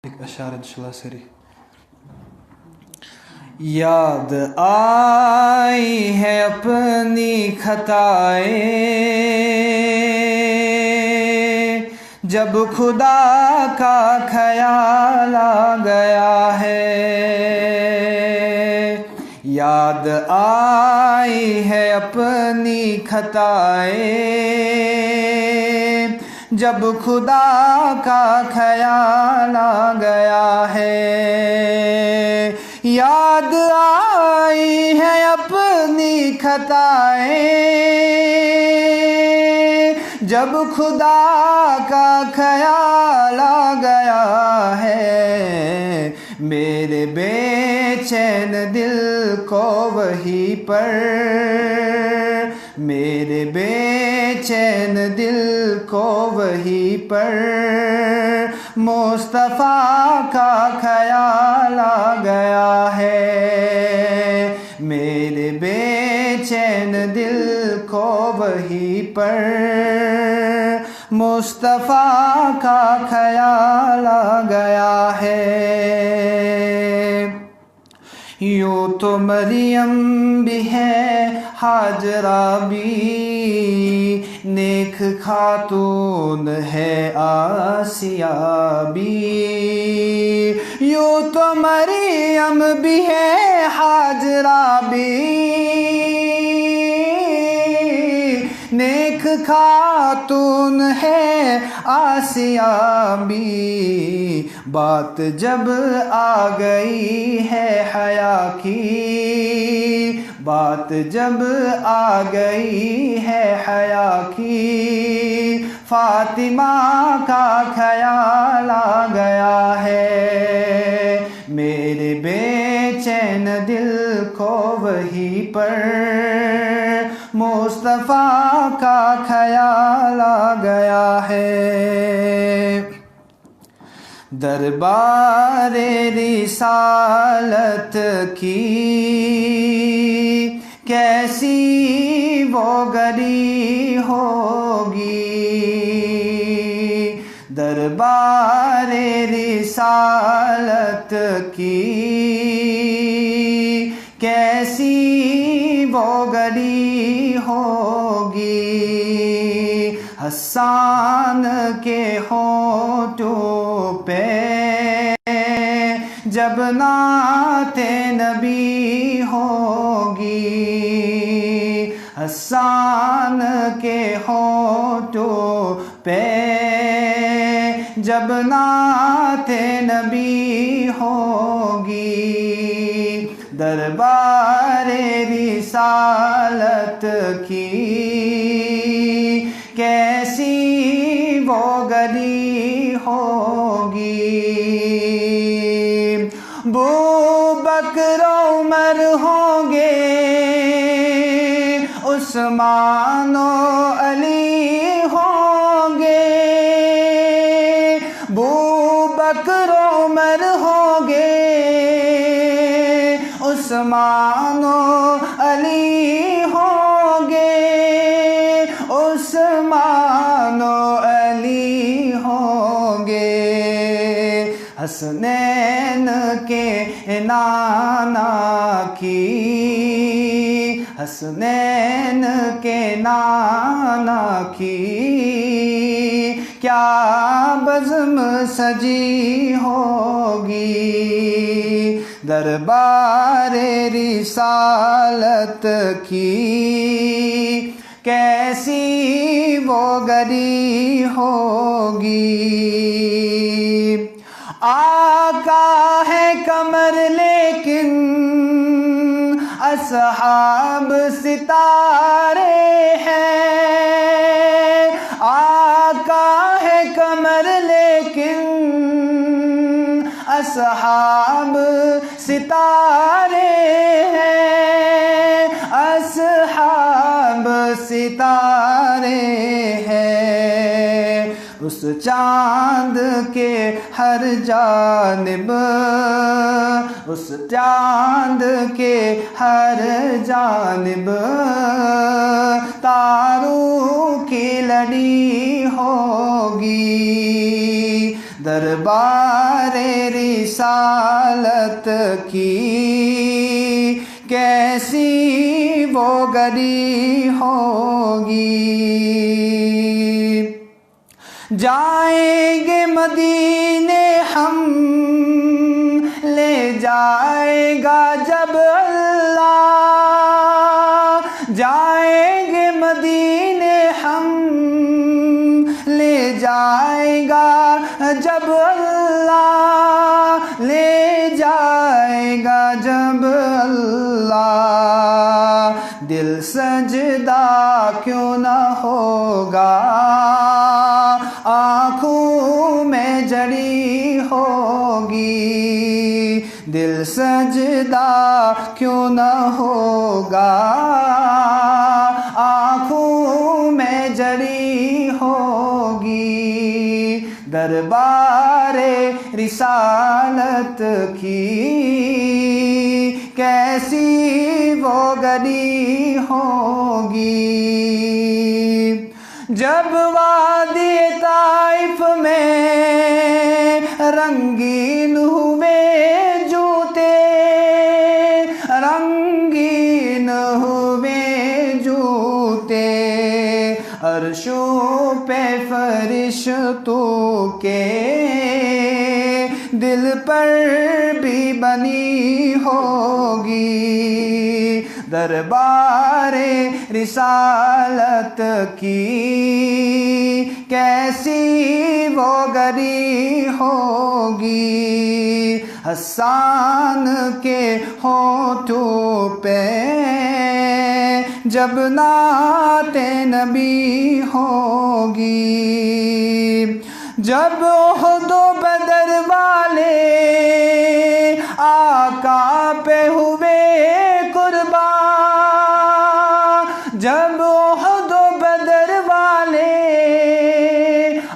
ایک اشعار انشاءاللہ سری یاد آئی ہے اپنی خطائیں جب خدا کا خیال آ گیا ہے، یاد آئی ہے اپنی خطائیں جب خدا کا خیال آ گیا ہے، یاد آئی ہے اپنی خطائیں جب خدا کا خیال آ گیا ہے، میرے بے چین دل کو وہی پر، میرے بے چین دل کو وہی پر مصطفیٰ کا خیال آ گیا ہے، میرے بے چین دل کو وہی پر مصطفیٰ کا خیال آ گیا ہے۔ یوں تو مریم بھی ہے، ہاجرہ بھی، نیک خاتون ہے آسیہ بھی، یوں تو مریم بھی ہے، ہاجرہ بھی، نیک خاتون ہے آسیہ بھی، بات جب آ گئی ہے حیا کی، بات جب آ گئی ہے حیا کی، فاطمہ کا خیال آ گیا ہے، میرے بے چین دل کو وہی پر مصطفیٰ کا خیال آ گیا ہے۔ دربار رسالت کی کیسی وہ گری ہوگی، دربار رسالت کی کیسی وہ گری ہوگی، حسان کے ہونٹوں پہ جب نعت نبی ہوگی، حسان کے ہونٹوں پہ جب نعت نبی ہوگی، دربار رسالت کی کیسی وہ گری ہوگی، ابوبکر عمر ہوں گے، عثمان و علی ہوں گے، ابوبکر عمر ہوں گے، عثمان و علی ہوں گے، عثمان و علی ہوں گے، حسنین کے نانا کی، حسنین کے نانا کی کیا بزم سجی ہوگی، دربار رسالت کی کیسی وہ گری ہوگی، آقا ہے قمر لیکن اصحاب ستارے ہیں، آقا ہے قمر لیکن اصحاب ستارے ہیں، اصحاب ستارے ہیں، اس چاند کے ہر جانب، اس چاند کے ہر جانب تاروں کی لڑی ہوگی، دربار رسالت کی کیسی وہ گھڑی ہوگی، جائیں گے مدینے ہم، لے جائے گا جب اللہ، جائیں گے مدینے ہم، لے جائے گا جب اللہ، لے جائے گا جب اللہ، دل سجدہ کیوں نہ ہوگا، آنکھوں میں جڑی ہوگی، دل سجدہ کیوں نہ ہوگا، آنکھوں میں جڑی ہوگی، دربار رسالت کی کیسی وہ گھڑی ہوگی، جب وادی طائف میں رنگین ہوئے جوتے، رنگین ہوئے جوتے، عرشوں پہ فرشتوں کے دل پر بھی بنی ہوگی، دربار رسالت کی کیسی وہ گھڑی ہوگی، حسان کے ہونٹوں پہ جب نعت نبی ہوگی، جب احد و بدر والے آقا پہ ہوئے قربان، جب احد و بدر والے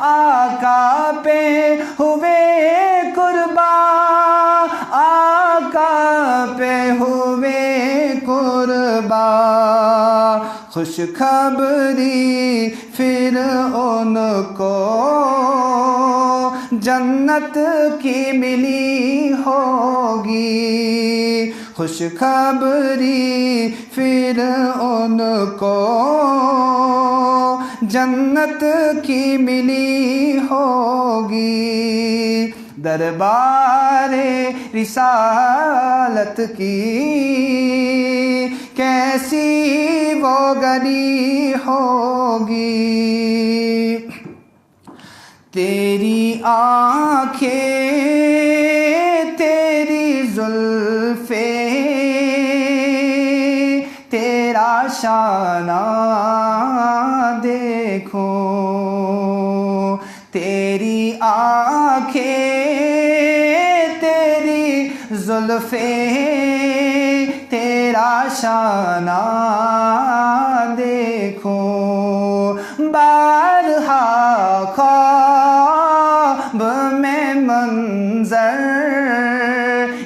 آقا پہ ہوئے قربان، آقا پہ ہوئے قربان، خوشخبری پھر ان کو جنت کی ملی ہوگی، خوشخبری پھر ان کو جنت کی ملی ہوگی، دربار رسالت کی کیسی وہ گھڑی ہوگی، تیری آنکھیں تیری زلفیں تیرا شانہ دیکھو، تیری آنکھیں تیری زلفیں تیرا شانہ دیکھو، بارہا خواب میں منظر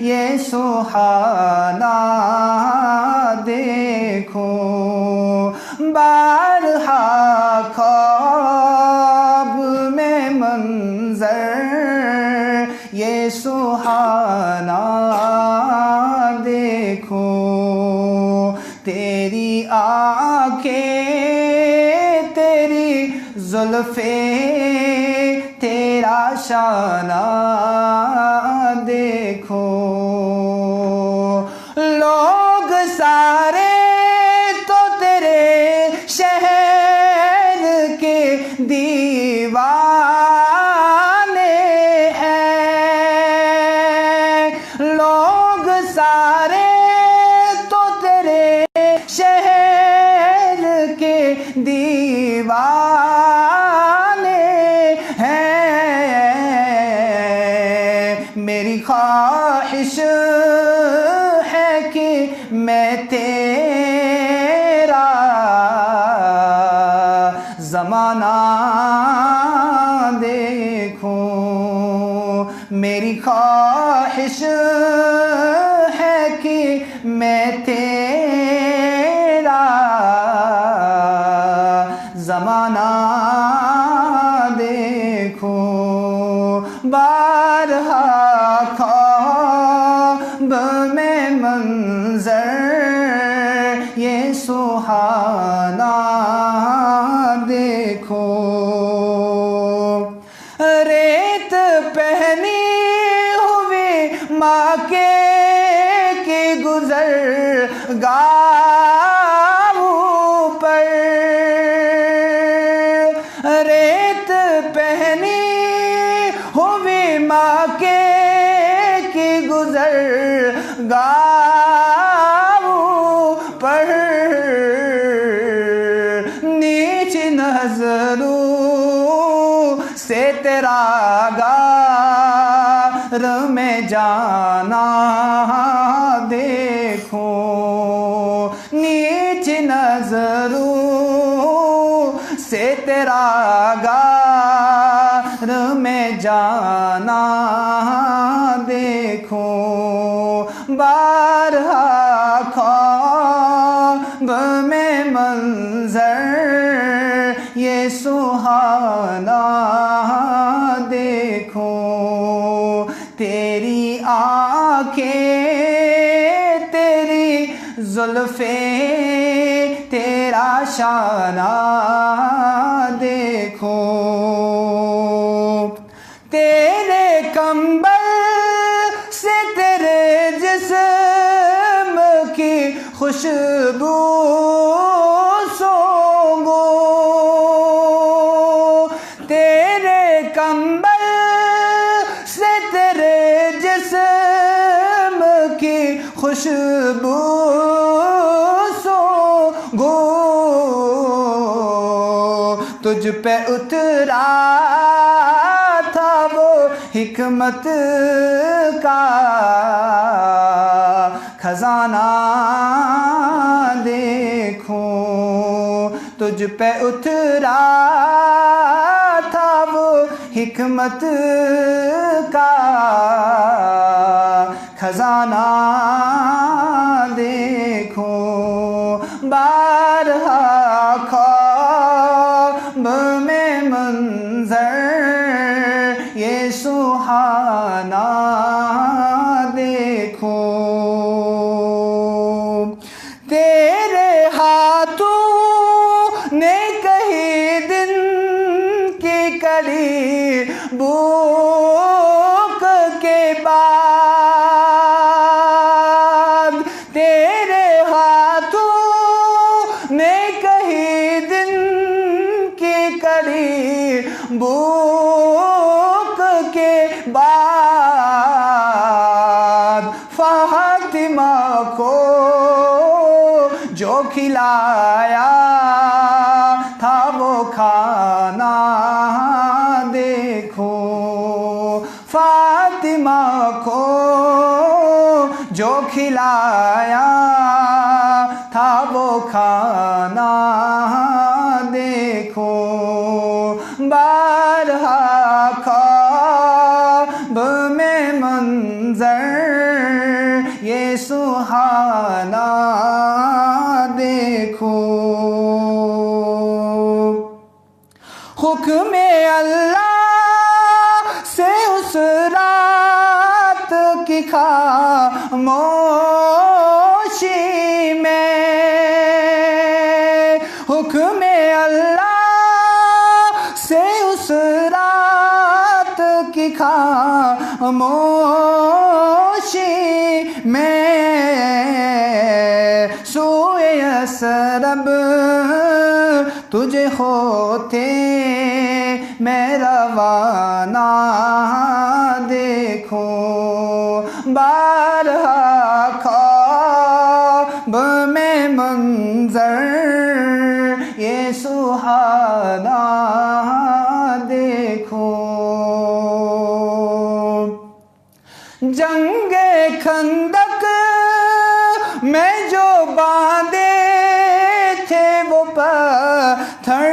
یہ سہانا دیکھو، بارہا خواب میں منظر یہ سہانا دیکھو، تیری آنکھیں تیری زلفیں تیرا شانہ دیکھو، لوگ سارے تو تیرے شہر کے دیوانے ہیں، لوگ سارے تو تیرے شہر کے دیوانے ہیں، میری خواہش ہے کہ میں تیرا زمانہ دیکھوں، میری خواہش ہے کہ میں تیرا زمانہ دیکھوں، میں منظر یہ سہانا دیکھو، ریت پہنی ہوئی ماں کے گزر گاہوں پر، ریت پہنی ہوئی ماں کے گزر گاہوں پر، نیچ نظروں سے تیرا غار میں جانا دیکھو، نیچ نظروں سے تیرا غار میں جانا دیکھو، بارہا خواب میں منظر یہ سہانا دیکھو، تیری آنکھیں تیری زلفیں تیرا شانہ دیکھو، تیرے کمبل سے تیرے جسم کی خوشبو سونگو، تیرے کمبل سے تیرے جسم کی خوشبو سونگو، تجھ پہ اترا تھا وہ حکمت کا خزانہ دیکھو، تجھ پہ اترا تھا وہ حکمت کا خزانہ دیکھو، بارہا خواب میں منظر یہ سہانا دیکھو، تیرے ہاتھوں نے کہیں دن کی کڑی بھوک کے بعد، تیرے ہاتھوں نے کہیں دن کی کڑی بھوک کے بعد، فاطمہ کو جو کھلایا تھا وہ کھانا دیکھو، فاطمہ کو جو کھلایا تھا وہ کھانا دیکھو، بارہا خواب میں منظر یہ سہانا دیکھو، حکم اللہ سے اس رات کی خاموشی میں، حکم اللہ سے اس رات کی خاموشی میں، سوئے یثرب تجھے ہوتے میں روانہ دیکھو، بارہا خواب میں منظر یہ سہانا دیکھو، جنگ خندق میں جو باندھے تھے وہ پتھر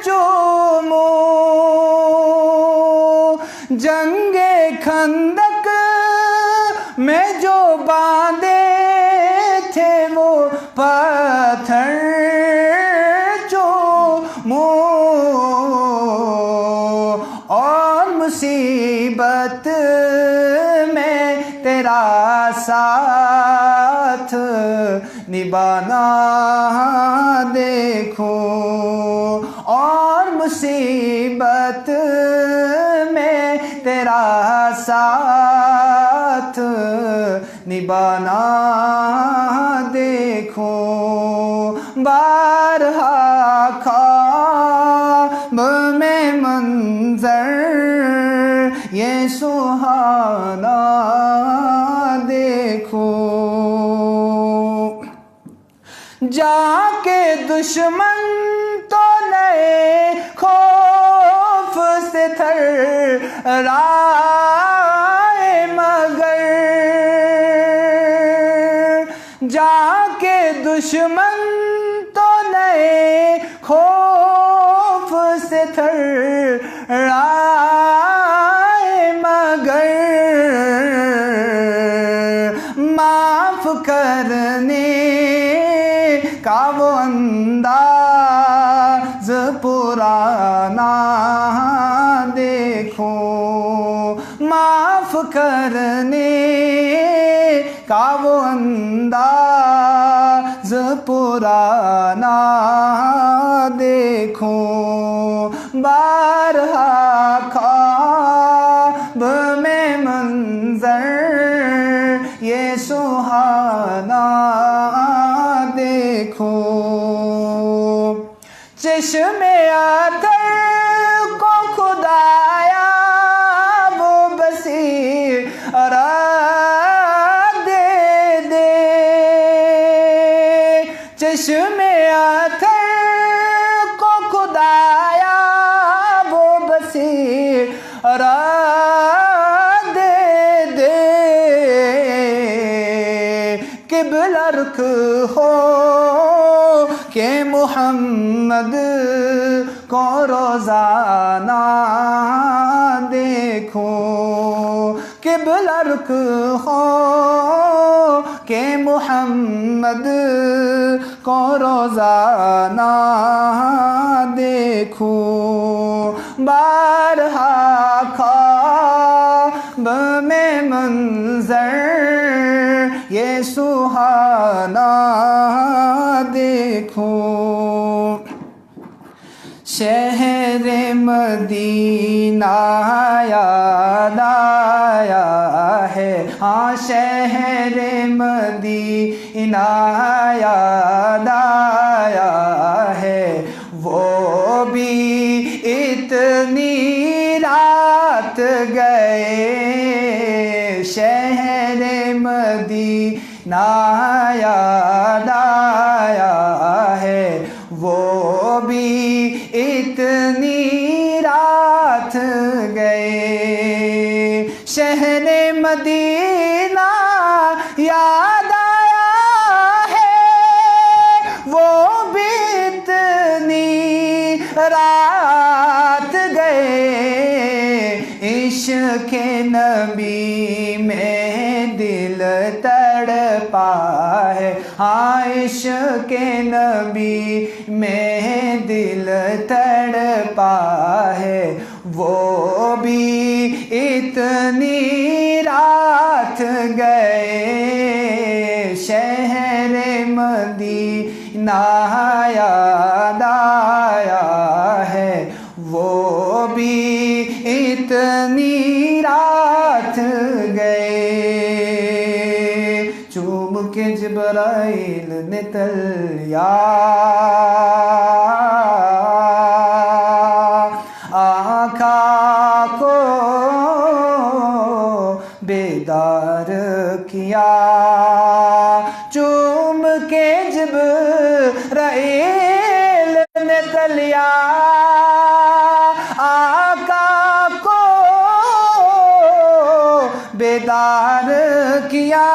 چومو، جنگ خندق میں جو باندھے تھے وہ پتھر چومو، اور مصیبت میں تیرا ساتھ نبھانا دیکھوں، اور مصیبت میں تیرا ساتھ نبھانا دیکھوں، بارہا خواب میں منظر یہ سہانا دیکھوں، جا کے دشمن تو نئے خوف سے تھرائے، مگر جا کے دشمن تو نئے خوف سے تھرائے، مگر معاف کرنے کا وہ انداز پرانا دیکھوں، معاف کرنے کا وہ انداز پرانا دیکھوں، بارہا خواب میں منظر یہ سہانا دیکھوں، چشم اتر کو خدایا وہ بصیرت دے دے، چشم اتر کو خدایا وہ بصیرت دے دے، قبلہ رخ ہو کہ محمد کو روزانہ دیکھوں، قبلہ رخ ہو کہ محمد کو روزانہ دیکھوں، بارہا خواب میں منظر یہ سہانا دیکھوں، شہر مدینہ یاد آیا ہے، ہاں شہر مدینہ یاد آیا ہے، وہ بھی اتنی رات گئے، شہر مدینہ یاد آیا ہے، وہ بھی اتنی رات گئے، شہر مدینہ یاد آیا ہے، وہ بھی اتنی رات گئے، عشق نبی میں دل تڑپا ہے، ہاں عشق نبی میں دل تڑپا ہے، وہ بھی اتنی رات گئے، شہر مدینہ یاد آیا ہے، وہ بھی اتنی رات گئے، چوم کے جبرائیل نے تلیا آقا کو بیدار کیا، چوم کے جبرائیل نے تلیا آقا کو بیدار کیا،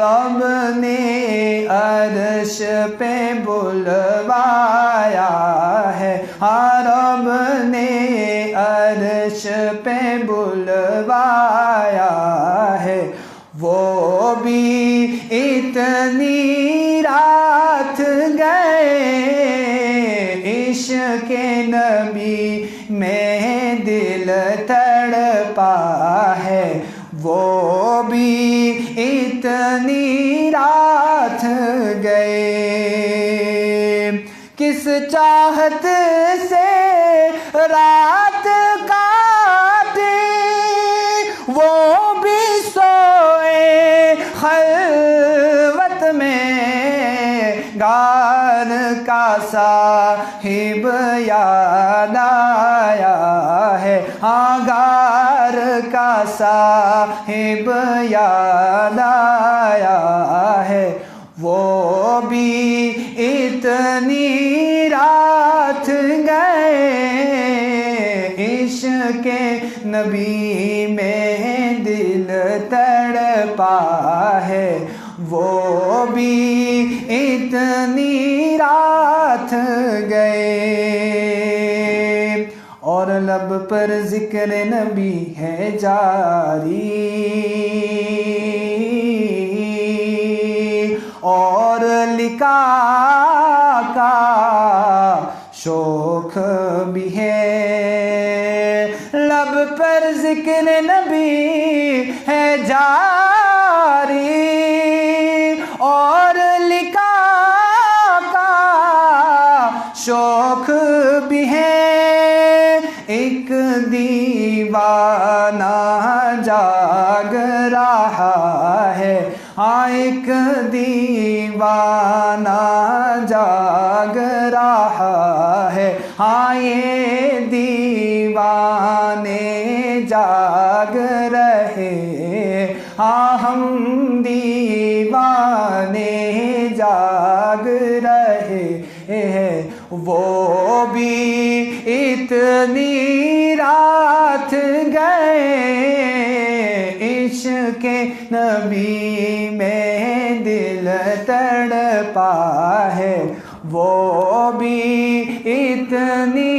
رب نے عرش پہ بلوایا ہے، ہاں رب نے عرش پہ بلوایا ہے، وہ بھی اتنی رات گئے، عشق نبی میں دل تڑپا ہے، وہ بھی اتنی رات گئے، کس چاہت سے رات کاٹی، وہ بھی سوئے خلوت میں، غار کا صاحب یاد آیا ہے، ہاں غار کا صاحب یاد آیا ہے، وہ بھی اتنی رات گئے، عشق نبی میں دل تڑپا ہے، وہ بھی اتنی رات گئے، اور لب پر ذکر نبی ہے جاری، اور لقاء کا شوق بھی ہے، لب پر ذکر نبی ہے جاری، اور لقاء کا شوق بھی ہے، ایک دیوانہ جاگ رہا ہے، ہاں ایک دیوانہ جاگ رہا ہے، ہاں یہ دیوانے جاگ رہے، ہاں ہم دیوانے جاگ رہے ہیں، وہ بھی اتنی رات گئے، عشق نبی میں دل تڑپا ہے، وہ بھی اتنی